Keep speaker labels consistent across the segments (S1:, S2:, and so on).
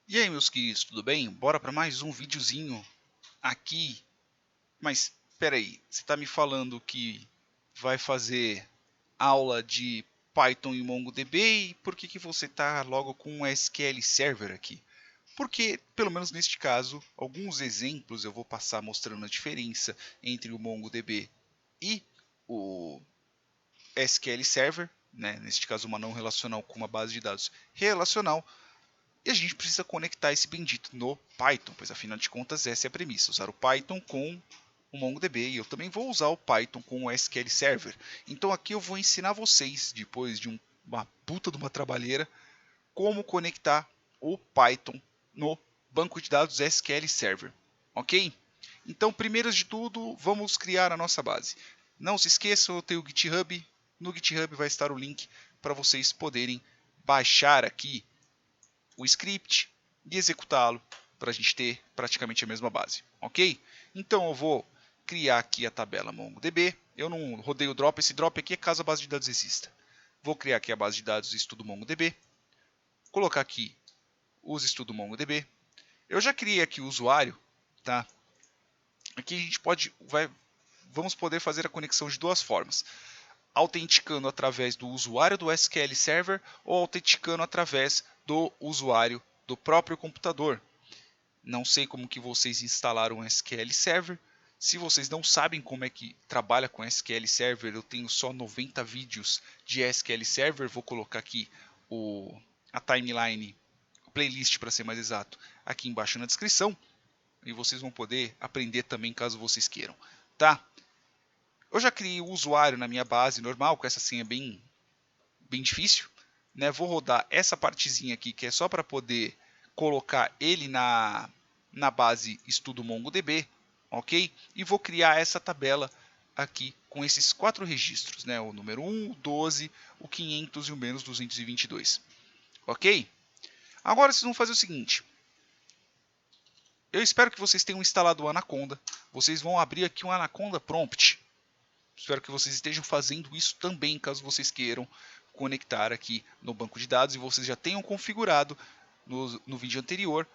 S1: E aí, meus queridos, tudo bem? Bora para mais um videozinho aqui. Mas espera aí, você está me falando que vai fazer aula de Python e MongoDB e por que você está logo com um SQL Server aqui? Porque, pelo menos neste caso, alguns exemplos eu vou passar mostrando a diferença entre o MongoDB e o SQL Server, né? Neste caso uma não relacional com uma base de dados relacional. E a gente precisa conectar esse bendito no Python, pois afinal de contas essa é a premissa, usar o Python com o MongoDB e eu também vou usar o Python com o SQL Server. Então aqui eu vou ensinar vocês, depois de uma puta de uma trabalheira, como conectar o Python no banco de dados SQL Server, ok? Então, primeiro de tudo, vamos criar a nossa base. Não se esqueçam, eu tenho o GitHub. No GitHub vai estar o link para vocês poderem baixar aqui o script e executá-lo para a gente ter praticamente a mesma base, ok? Então eu vou criar aqui a tabela MongoDB. Eu não rodei o drop, esse drop aqui é caso a base de dados exista. Vou criar aqui a base de dados estudo MongoDB, colocar aqui os estudo MongoDB. Eu já criei aqui o usuário, tá? Aqui a gente vamos poder fazer a conexão de duas formas: autenticando através do usuário do SQL Server ou autenticando através do usuário do próprio computador. Não sei como que vocês instalaram o SQL Server. Se vocês não sabem como é que trabalha com SQL Server, eu tenho só 90 vídeos de SQL Server. Vou colocar aqui a timeline, a playlist para ser mais exato, aqui embaixo na descrição. E vocês vão poder aprender também caso vocês queiram, tá? Eu já criei o usuário na minha base normal, com essa senha bem difícil, né? Vou rodar essa partezinha aqui que é só para poder colocar ele na base estudo MongoDB, ok? E vou criar essa tabela aqui com esses 4 registros, né? O número 1, o 12, o 500 e o menos 222, ok? Agora vocês vão fazer o seguinte: eu espero que vocês tenham instalado o Anaconda. Vocês vão abrir aqui um Anaconda Prompt. Espero que vocês estejam fazendo isso também, caso vocês queiram conectar aqui no banco de dados e vocês já tenham configurado no vídeo anterior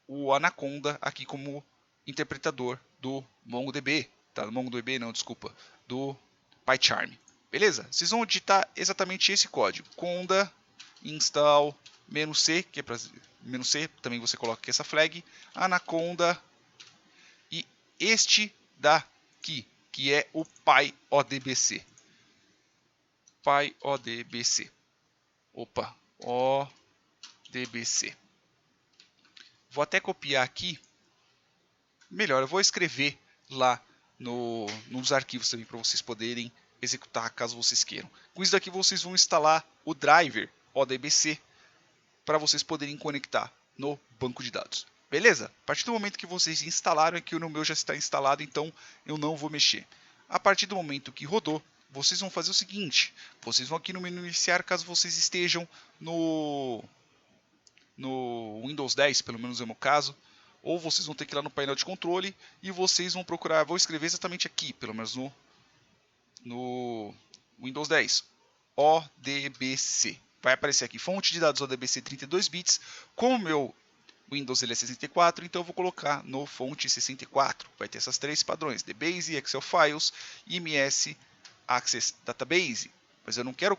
S1: o Anaconda aqui como interpretador do MongoDB, tá? MongoDB não, desculpa, do PyCharm. Beleza? Vocês vão digitar exatamente esse código: conda install "-c", que é para "-c", também você coloca aqui essa flag, Anaconda e este daqui, que é o PyODBC. PyODBC. Opa, ODBC. Vou até copiar aqui. Melhor, eu vou escrever lá nos arquivos também para vocês poderem executar caso vocês queiram. Com isso daqui vocês vão instalar o driver ODBC para vocês poderem conectar no banco de dados. Beleza? A partir do momento que vocês instalaram, aqui no meu já está instalado, então eu não vou mexer. A partir do momento que rodou, vocês vão fazer o seguinte: vocês vão aqui no menu iniciar, caso vocês estejam no Windows 10, pelo menos é o meu caso, ou vocês vão ter que ir lá no painel de controle e vocês vão procurar, vou escrever exatamente aqui, pelo menos no Windows 10, ODBC. Vai aparecer aqui, fonte de dados ODBC 32 bits, como o meu Windows ele é 64, então eu vou colocar no fonte 64. Vai ter essas três padrões: DBase, Excel Files, IMS Access Database. Mas eu não quero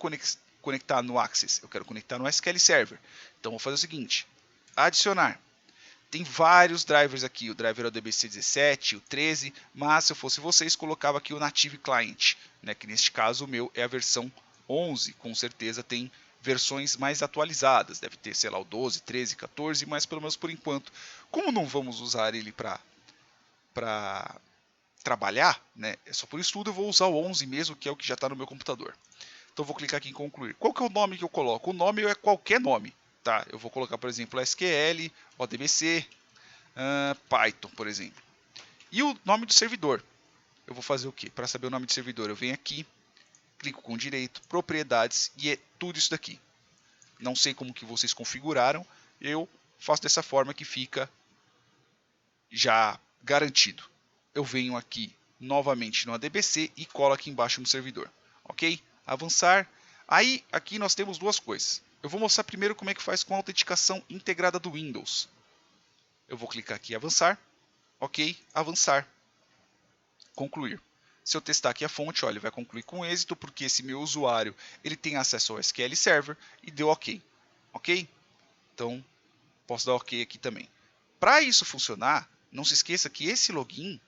S1: conectar no Access, eu quero conectar no SQL Server. Então vou fazer o seguinte: adicionar. Tem vários drivers aqui, o driver ODBC 17, o 13, mas se eu fosse vocês, colocava aqui o Native Client, né, que neste caso o meu é a versão 11, com certeza tem versões mais atualizadas, deve ter, sei lá, o 12, 13, 14, mas pelo menos por enquanto, como não vamos usar ele para trabalhar, né, é só por estudo, eu vou usar o 11 mesmo, que é o que já está no meu computador. Então vou clicar aqui em concluir. Qual que é o nome que eu coloco? O nome é qualquer nome, tá? Eu vou colocar, por exemplo, SQL, ODBC, Python, por exemplo. E o nome do servidor? Eu vou fazer o quê? Para saber o nome do servidor, eu venho aqui, clico com direito, propriedades, e é tudo isso daqui. Não sei como que vocês configuraram, eu faço dessa forma que fica já garantido. Eu venho aqui novamente no ADBC e colo aqui embaixo no servidor, ok? Avançar. Aí aqui nós temos duas coisas. eu vou mostrar primeiro como é que faz com a autenticação integrada do Windows. Eu vou clicar aqui em avançar, ok, avançar, concluir. Se eu testar aqui a fonte, olha, ele vai concluir com êxito, porque esse meu usuário ele tem acesso ao SQL Server e deu ok. Ok? Então, posso dar ok aqui também. Para isso funcionar, não se esqueça que esse login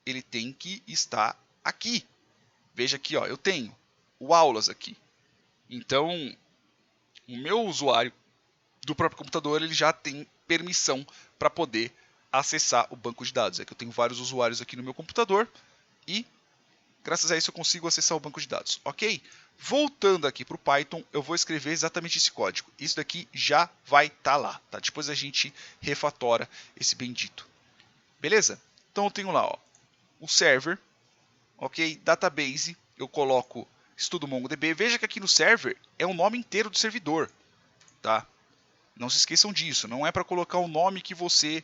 S1: ele tem que estar aqui. Veja aqui, ó, eu tenho o aulas aqui. Então, o meu usuário do próprio computador ele já tem permissão para poder acessar o banco de dados. É que eu tenho vários usuários aqui no meu computador e graças a isso eu consigo acessar o banco de dados, ok? Voltando aqui para o Python, eu vou escrever exatamente esse código. Isso daqui já vai estar lá, tá? Depois a gente refatora esse bendito. Beleza? Então eu tenho lá, ó, o server, ok? Database, eu coloco estudo MongoDB. Veja que aqui no server é o nome inteiro do servidor, tá? Não se esqueçam disso, não é para colocar o nome que você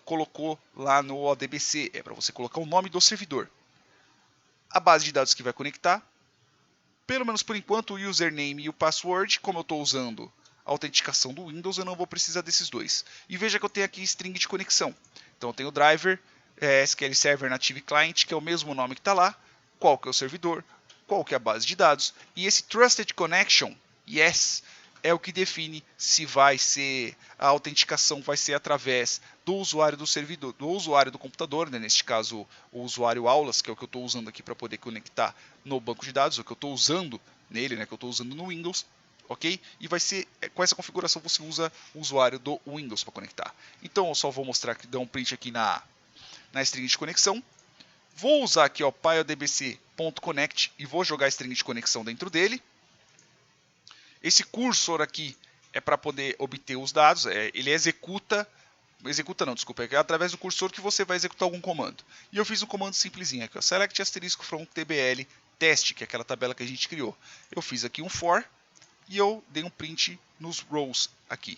S1: colocou lá no ODBC, é para você colocar o nome do servidor. A base de dados que vai conectar, pelo menos por enquanto, o username e o password, como eu estou usando a autenticação do Windows, eu não vou precisar desses dois. E veja que eu tenho aqui string de conexão. Então eu tenho o driver, SQL Server Native Client, que é o mesmo nome que está lá, qual que é o servidor, qual que é a base de dados, e esse Trusted Connection, yes, é o que define se vai ser a autenticação vai ser através do usuário do servidor, do usuário do computador, né? Neste caso o usuário aulas, que é o que eu estou usando aqui para poder conectar no banco de dados, o que eu estou usando nele, né? Que eu estou usando no Windows, ok? E vai ser com essa configuração você usa o usuário do Windows para conectar. Então eu só vou mostrar que dá um print aqui na string de conexão. Vou usar aqui o pyodbc.connect e vou jogar a string de conexão dentro dele. Esse cursor aqui é para poder obter os dados, ele executa não, desculpa, é através do cursor que você vai executar algum comando. E eu fiz um comando simplesinho aqui, ó, select asterisco from tbl test, que é aquela tabela que a gente criou. Eu fiz aqui um for e eu dei um print nos rows aqui.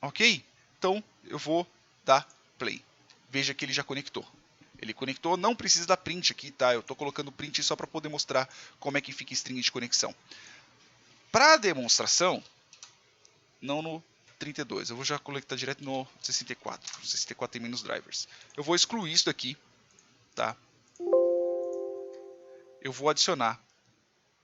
S1: Ok? Então eu vou dar play. Veja que ele já conectou. Ele conectou, não precisa dar print aqui, tá? Eu estou colocando print só para poder mostrar como é que fica string de conexão. Para demonstração, não no 32, eu vou já conectar direto no 64. O 64 tem menos drivers. Eu vou excluir isso daqui, tá? Eu vou adicionar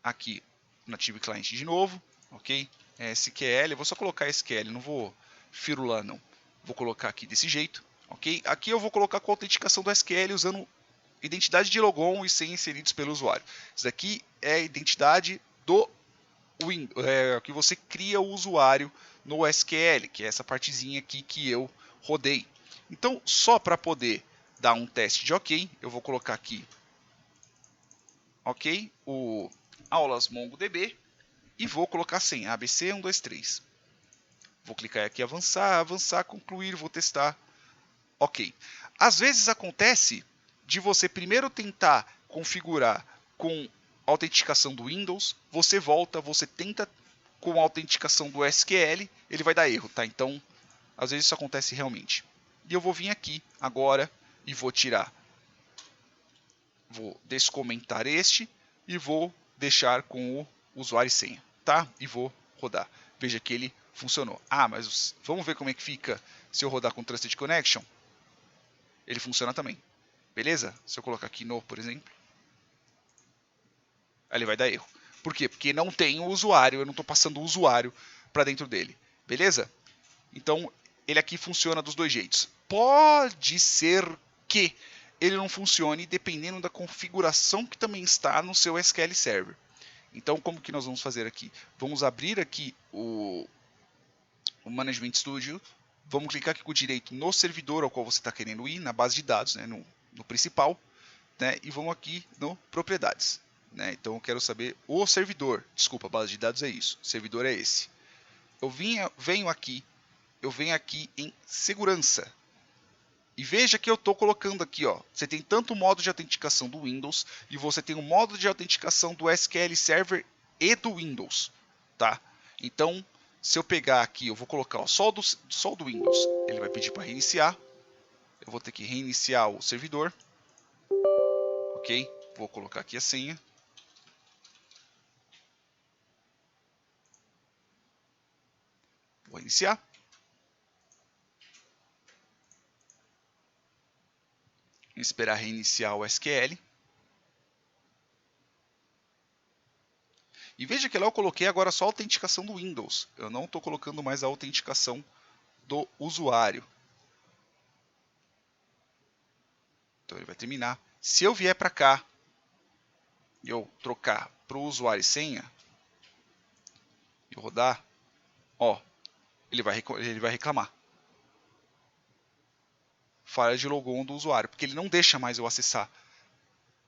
S1: aqui o Native Client de novo, ok? SQL, eu vou só colocar SQL, não vou firular não. Vou colocar aqui desse jeito, ok? Aqui eu vou colocar com a autenticação do SQL usando identidade de logon e senha inseridos pelo usuário. Isso daqui é a identidade do que você cria o usuário no SQL, que é essa partezinha aqui que eu rodei. Então, só para poder dar um teste de ok, eu vou colocar aqui, ok, o aulas MongoDB e vou colocar a senha ABC123. Vou clicar aqui avançar, avançar, concluir, vou testar, ok. Às vezes acontece de você primeiro tentar configurar com a autenticação do Windows, você volta, você tenta com a autenticação do SQL, ele vai dar erro, tá? Então, às vezes isso acontece realmente. E eu vou vir aqui agora e vou tirar, vou descomentar este e vou deixar com o usuário e senha, tá? E vou rodar. Veja que ele funcionou. Ah, mas vamos ver como é que fica se eu rodar com Trusted Connection. Ele funciona também. Beleza? Se eu colocar aqui no, por exemplo, aí ele vai dar erro. Por quê? Porque não tem o usuário, eu não estou passando o usuário para dentro dele. Beleza? Então, ele aqui funciona dos dois jeitos. Pode ser que ele não funcione dependendo da configuração que também está no seu SQL Server. Então, como que nós vamos fazer aqui? Vamos abrir aqui o Management Studio. Vamos clicar aqui com o direito no servidor ao qual você está querendo ir, na base de dados, né, no principal. Né, e vamos aqui no Propriedades. Né, então eu quero saber o servidor. Desculpa, a base de dados é isso. O servidor é esse. Eu venho aqui em Segurança. E veja que eu estou colocando aqui, ó, você tem tanto o modo de autenticação do Windows e você tem o modo de autenticação do SQL Server e do Windows. Tá? Então, se eu pegar aqui, eu vou colocar ó, só o do Windows. Ele vai pedir para reiniciar. Eu vou ter que reiniciar o servidor. Ok? Vou colocar aqui a senha. Vou iniciar. Esperar reiniciar o SQL. E veja que lá eu coloquei agora só a autenticação do Windows. Eu não estou colocando mais a autenticação do usuário. Então ele vai terminar. Se eu vier para cá e eu trocar para o usuário e senha, e rodar, ó, ele vai reclamar. Falha de logon do usuário, porque ele não deixa mais eu acessar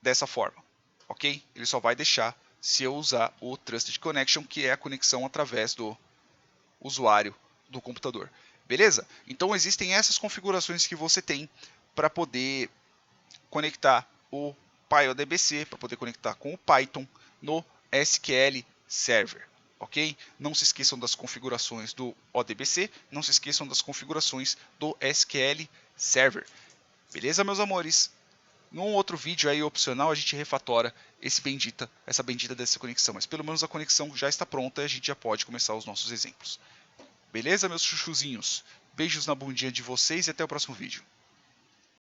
S1: dessa forma, ok? Ele só vai deixar se eu usar o Trusted Connection, que é a conexão através do usuário do computador. Beleza? Então existem essas configurações que você tem para poder conectar o PyODBC, para poder conectar com o Python no SQL Server. Ok? Não se esqueçam das configurações do ODBC, não se esqueçam das configurações do SQL Server. Beleza, meus amores? Num outro vídeo aí opcional a gente refatora essa bendita dessa conexão, mas pelo menos a conexão já está pronta e a gente já pode começar os nossos exemplos. Beleza, meus chuchuzinhos? Beijos na bundinha de vocês e até o próximo vídeo.